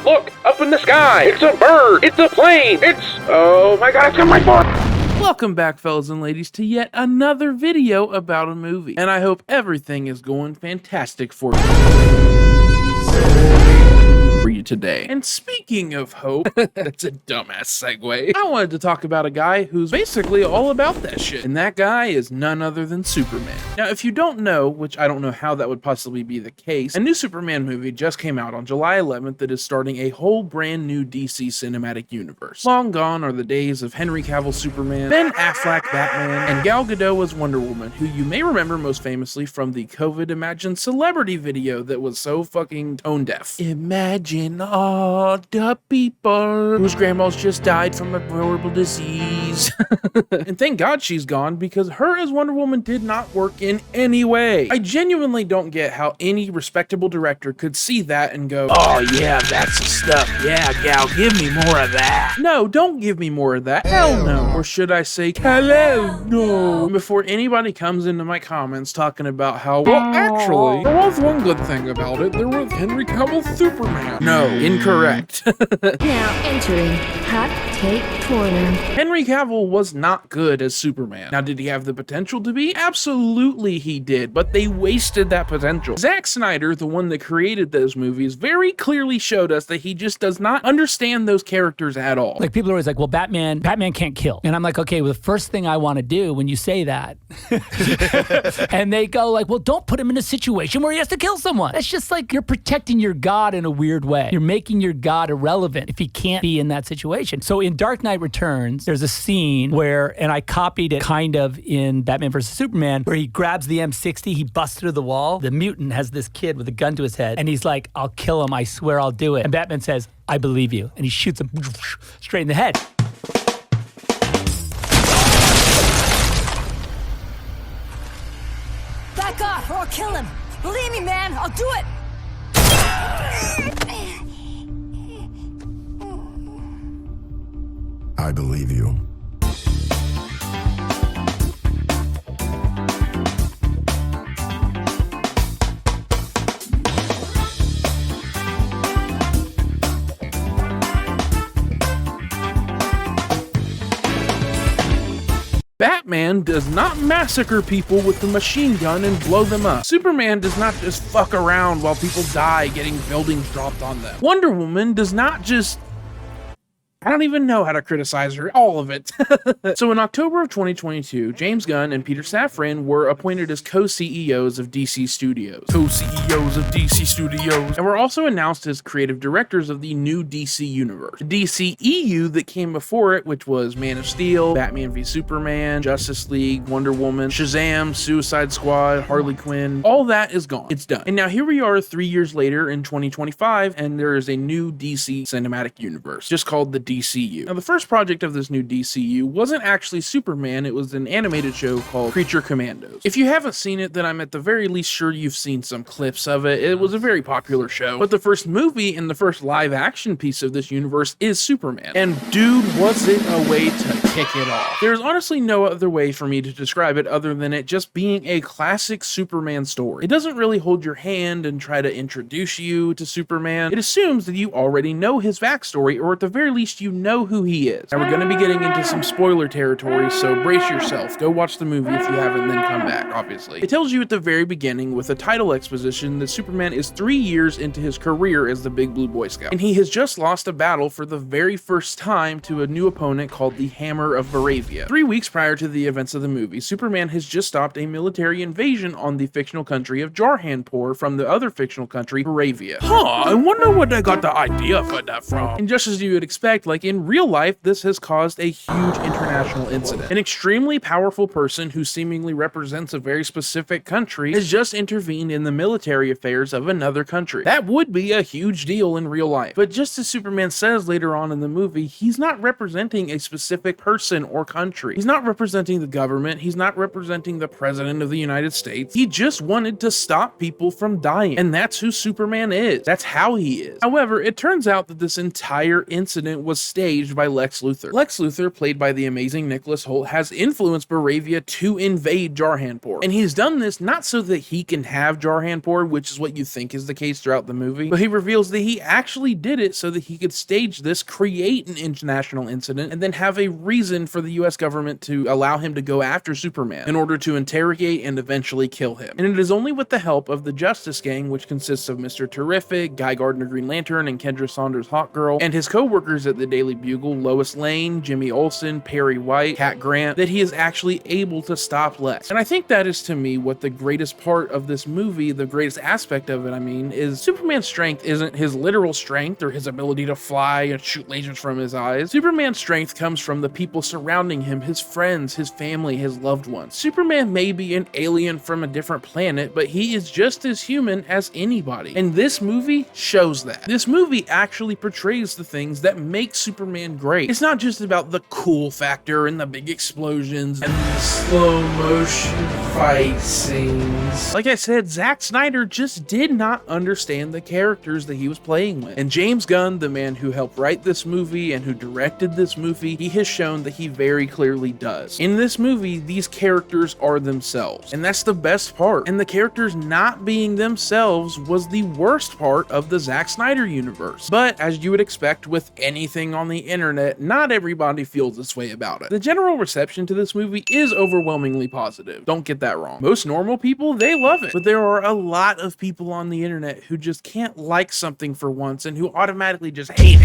Look, up in the sky. It's a bird. It's a plane. Oh my god, it's got my board. Welcome back, fellas and ladies, to yet another video about a movie. And I hope everything is going fantastic for you today. And speaking of hope, that's a dumbass segue. I wanted to talk about a guy who's basically all about that shit. And that guy is none other than Superman. Now, if you don't know, which I don't know how that would possibly be the case, a new Superman movie just came out on July 11th that is starting a whole brand new DC cinematic universe. Long gone are the days of Henry Cavill Superman, Ben Affleck Batman, and Gal Gadot as Wonder Woman, who you may remember most famously from the COVID Imagined Celebrity video that was so fucking tone deaf. Imagine all the people whose grandmas just died from a horrible disease. And thank God she's gone, because her as Wonder Woman did not work in any way. I genuinely don't get how any respectable director could see that and go, oh yeah, that's the stuff. Yeah, Gal, give me more of that. No, don't give me more of that. Hell no. Or should I say, hello no. Before anybody comes into my comments talking about how, well, actually, there was one good thing about it. There was Henry Cavill Superman. No, incorrect. Now entering Hot Take Corner. Henry Cavill was not good as Superman. Now, did he have the potential to be? Absolutely he did, but they wasted that potential. Zack Snyder, the one that created those movies, very clearly showed us that he just does not understand those characters at all. Like, people are always like, well, Batman can't kill. And I'm like, okay, well, the first thing I want to do when you say that, and they go like, well, don't put him in a situation where he has to kill someone. That's just like, you're protecting your God in a weird way. You're making your God irrelevant if he can't be in that situation. So in Dark Knight Returns, there's a scene where, and I copied it kind of in Batman vs. Superman, where he grabs the M60, he busts through the wall. The mutant has this kid with a gun to his head, and he's like, I'll kill him, I swear I'll do it. And Batman says, I believe you. And he shoots him straight in the head. Back off or I'll kill him. Believe me, man, I'll do it. I believe you. Batman does not massacre people with the machine gun and blow them up. Superman does not just fuck around while people die getting buildings dropped on them. Wonder Woman does not just... I don't even know how to criticize her, all of it. So in October of 2022, James Gunn and Peter Safran were appointed as co-CEOs of DC Studios. Co-CEOs of DC Studios. And were also announced as creative directors of the new DC universe. The DCEU that came before it, which was Man of Steel, Batman v Superman, Justice League, Wonder Woman, Shazam, Suicide Squad, Harley Quinn, all that is gone. It's done. And now here we are 3 years later in 2025, and there is a new DC cinematic universe, just called the DCU. Now, the first project of this new DCU wasn't actually Superman, it was an animated show called Creature Commandos. If you haven't seen it, then I'm at the very least sure you've seen some clips of it. It was a very popular show. But the first movie and the first live action piece of this universe is Superman. And dude, was it a way to kick it off. There's honestly no other way for me to describe it other than it just being a classic Superman story. It doesn't really hold your hand and try to introduce you to Superman. It assumes that you already know his backstory, or at the very least you know who he is. Now, we're going to be getting into some spoiler territory, so brace yourself. Go watch the movie if you haven't, then come back, obviously. It tells you at the very beginning with a title exposition that Superman is 3 years into his career as the Big Blue Boy Scout, and he has just lost a battle for the very first time to a new opponent called the Hammer of Baravia. 3 weeks prior to the events of the movie, Superman has just stopped a military invasion on the fictional country of Jarhanpur from the other fictional country, Baravia. I wonder where they got the idea for that from. And just as you would expect, like in real life, this has caused a huge international incident. An extremely powerful person who seemingly represents a very specific country has just intervened in the military affairs of another country. That would be a huge deal in real life. But just as Superman says later on in the movie, he's not representing a specific person or country. He's not representing the government. He's not representing the president of the United States. He just wanted to stop people from dying. And that's who Superman is. That's how he is. However, it turns out that this entire incident was was staged by Lex Luthor. Lex Luthor, played by the amazing Nicholas Hoult, has influenced Baravia to invade Jarhanpur. And he's done this not so that he can have Jarhanpur, which is what you think is the case throughout the movie, but he reveals that he actually did it so that he could stage this, create an international incident, and then have a reason for the US government to allow him to go after Superman in order to interrogate and eventually kill him. And it is only with the help of the Justice Gang, which consists of Mr. Terrific, Guy Gardner Green Lantern, and Kendra Saunders Hawkgirl, and his co-workers at the Daily Bugle, Lois Lane, Jimmy Olsen, Perry White, Cat Grant, that he is actually able to stop Lex. And I think that is, to me, what the greatest part of this movie, the greatest aspect of it, I mean, is Superman's strength isn't his literal strength or his ability to fly and shoot lasers from his eyes. Superman's strength comes from the people surrounding him, his friends, his family, his loved ones. Superman may be an alien from a different planet, but he is just as human as anybody. And this movie shows that. This movie actually portrays the things that make Superman great. It's not just about the cool factor and the big explosions and the slow motion fight scenes. Like I said, Zack Snyder just did not understand the characters that he was playing with. And James Gunn, the man who helped write this movie and who directed this movie, he has shown that he very clearly does. In this movie, these characters are themselves. And that's the best part. And the characters not being themselves was the worst part of the Zack Snyder universe. But as you would expect with anything on the internet, not everybody feels this way about it. The general reception to this movie is overwhelmingly positive. Don't get that wrong. Most normal people, they love it. But there are a lot of people on the internet who just can't like something for once and who automatically just hate.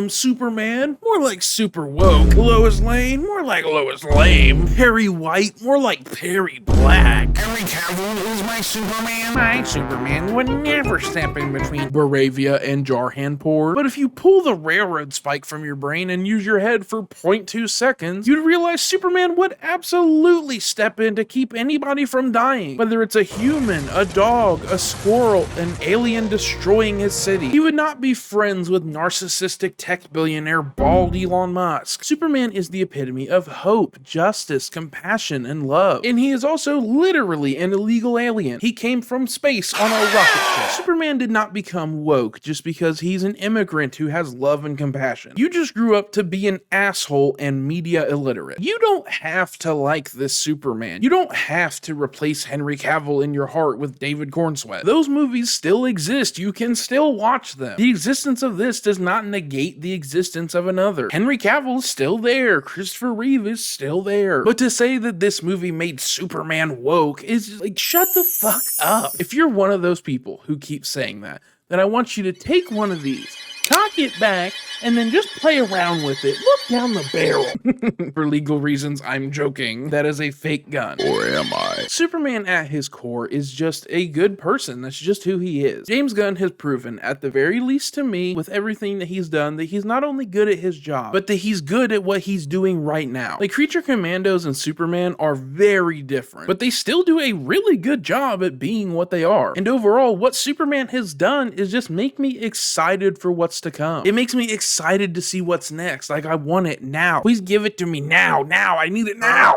Superman, more like super woke. Lois Lane, more like Lois Lame. Perry White, more like Perry Black. Henry Cavill is my Superman. My Superman would never step in between Baravia and Jarhanpur. But if you pull the railroad spike from your brain and use your head for 0.2 seconds, you'd realize Superman would absolutely step in to keep anybody from dying. Whether it's a human, a dog, a squirrel, an alien destroying his city. He would not be friends with narcissistic tech billionaire bald Elon Musk. Superman is the epitome of hope, justice, compassion, and love. And he is also literally an illegal alien. He came from space on a rocket ship. Superman did not become woke just because he's an immigrant who has love and compassion. You just grew up to be an asshole and media illiterate. You don't have to like this Superman. You don't have to replace Henry Cavill in your heart with David Cornsweat. Those movies still exist. You can still watch them. The existence of this does not negate the existence of another. Henry Cavill is still there. Christopher Reeve is still there. But to say that this movie made Superman woke is like, shut the fuck up. If you're one of those people who keep saying that, then I want you to take one of these, cock it back, and then just play around with it. Look down the barrel. For legal reasons, I'm joking. That is a fake gun. Or am I? Superman at his core is just a good person. That's just who he is. James Gunn has proven, at the very least to me, with everything that he's done, that he's not only good at his job, but that he's good at what he's doing right now. Like, Creature Commandos and Superman are very different, but they still do a really good job at being what they are. And overall, what Superman has done is just make me excited for what's to come. It makes me excited to see what's next. Like, I want it now. Please give it to me now. I need it now.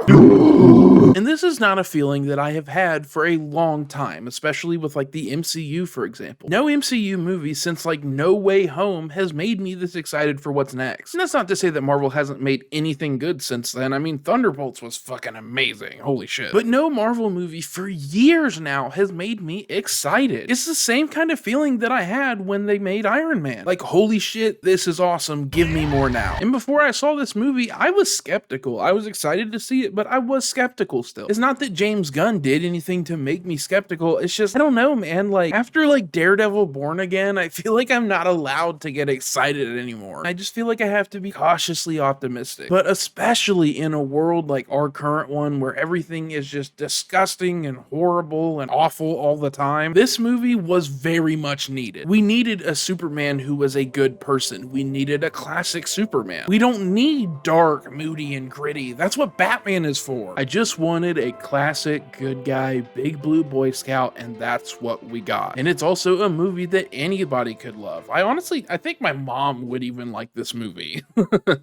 And this is not a feeling that I have had for a long time, especially with like the MCU, for example. No MCU movie since like No Way Home has made me this excited for what's next. And that's not to say that Marvel hasn't made anything good since then. I mean, Thunderbolts was fucking amazing. Holy shit. But no Marvel movie for years now has made me excited. It's the same kind of feeling that I had when they made Iron Man. Like, holy shit, this is awesome. Give me more now. And before I saw this movie, I was skeptical. I was excited to see it, but I was skeptical still. It's not that James Gunn did anything to make me skeptical. It's just, I don't know, man. Like, after like Daredevil Born Again, I feel like I'm not allowed to get excited anymore. I just feel like I have to be cautiously optimistic. But especially in a world like our current one where everything is just disgusting and horrible and awful all the time, this movie was very much needed. We needed a Superman who was a good person. We needed a classic Superman. We don't need dark, moody, and gritty. That's what Batman is for. I just wanted a classic good guy, big blue Boy Scout, and that's what we got. And it's also a movie that anybody could love. I think my mom would even like this movie.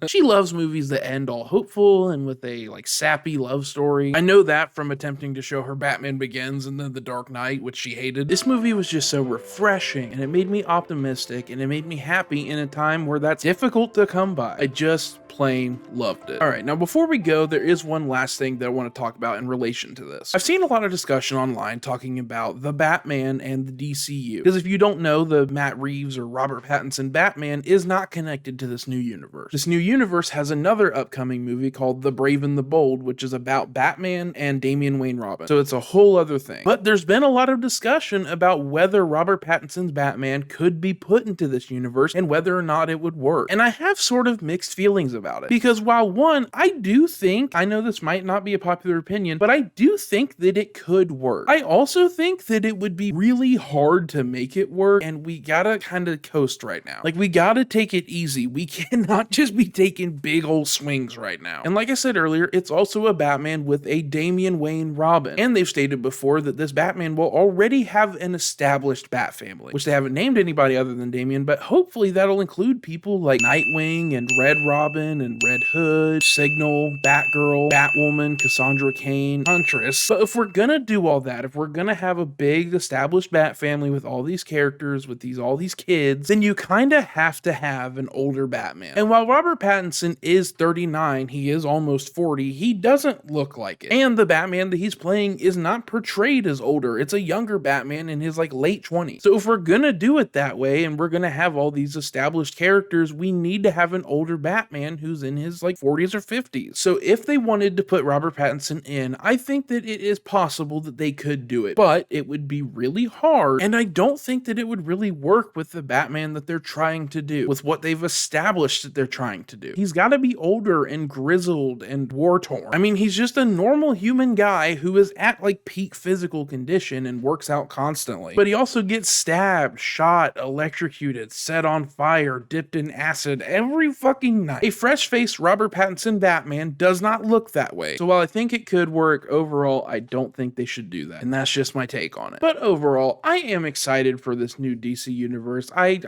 She loves movies that end all hopeful and with a like sappy love story. I know that from attempting to show her Batman Begins and then The Dark Knight, which she hated. This movie was just so refreshing, and it made me optimistic, and it made me happy in a time where that's difficult to come by. I just plain loved it. All right, now before we go, there is one last thing that I want to talk about in relation to this. I've seen a lot of discussion online talking about the Batman and the DCU, because if you don't know, the Matt Reeves or Robert Pattinson Batman is not connected to this new universe. This new universe has another upcoming movie called The Brave and the Bold, which is about Batman and Damian Wayne Robin. So it's a whole other thing. But there's been a lot of discussion about whether Robert Pattinson's Batman could be put into this universe and whether or not it would work. And I have sort of mixed feelings about it, because while one, I know this might not be a popular opinion, but I do think that it could work. I also think that it would be really hard to make it work, and we gotta kind of coast right now. Like, we gotta take it easy. We cannot just be taking big old swings right now. And like I said earlier, it's also a Batman with a Damian Wayne Robin. And they've stated before that this Batman will already have an established Bat family, which they haven't named anybody other than Damian, but hopefully that'll include people like Nightwing and Red Robin and Red Hood, Signal, Batgirl, Batwoman, Cassandra Cain, Huntress. But if we're gonna do all that, if we're gonna have a big established Bat family with all these characters, with all these kids, then you kind of have to have an older Batman. And while Robert Pattinson is 39, he is almost 40, he doesn't look like it. And the Batman that he's playing is not portrayed as older. It's a younger Batman in his like late 20s. So if we're gonna do it that way and we're gonna have all these established characters, we need to have an older Batman who's in his like 40s or 50s. So if they wanted to put Robert Pattinson in, I think that it is possible that they could do it, but it would be really hard, and I don't think that it would really work with the Batman that they're trying to do, with what they've established that they're trying to do. He's got to be older and grizzled and war-torn. I mean, he's just a normal human guy who is at like peak physical condition and works out constantly, but he also gets stabbed, shot, electrocuted, set on fire, dipped in acid every fucking night. A fresh-faced Robert Pattinson Batman does not look that way. So while I think it could work, overall, I don't think they should do that. And that's just my take on it. But overall, I am excited for this new DC universe. I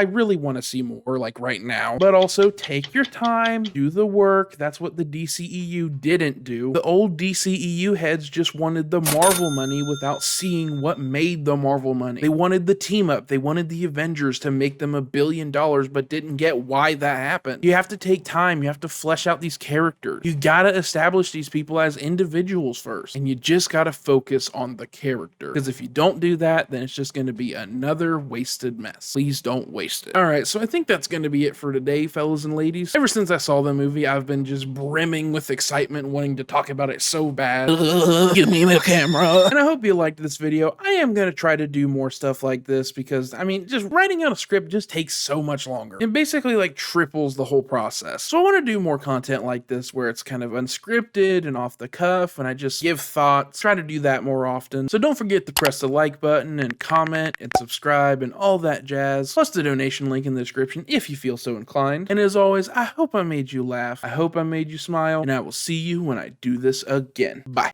really want to see more, like right now. But also, take your time, do the work. That's what the DCEU didn't do. The old DCEU heads just wanted the Marvel money without seeing what made the Marvel money. They wanted the team up. They wanted the Avengers to make them $1 billion, but didn't get why that happened. You have to take time. You have to flesh out these characters. You gotta establish these people as individuals first, and you just gotta focus on the character. Because if you don't do that, then it's just gonna be another wasted mess. Please don't waste it. All right, so I think that's gonna be it for today, fellas and ladies. Ever since I saw the movie, I've been just brimming with excitement, wanting to talk about it so bad. Give me the camera. And I hope you liked this video. I am gonna try to do more stuff like this because, I mean, just writing out a script just takes so much longer. It basically like triples the whole process. So I want to do more content like this where it's kind of unscripted and off the cuff and I just give thoughts. Try to do that more often. So don't forget to press the like button and comment and subscribe and all that jazz, plus the donation link in the description if you feel so inclined. And as always, I hope I made you laugh. I hope I made you smile, and I will see you when I do this again. Bye.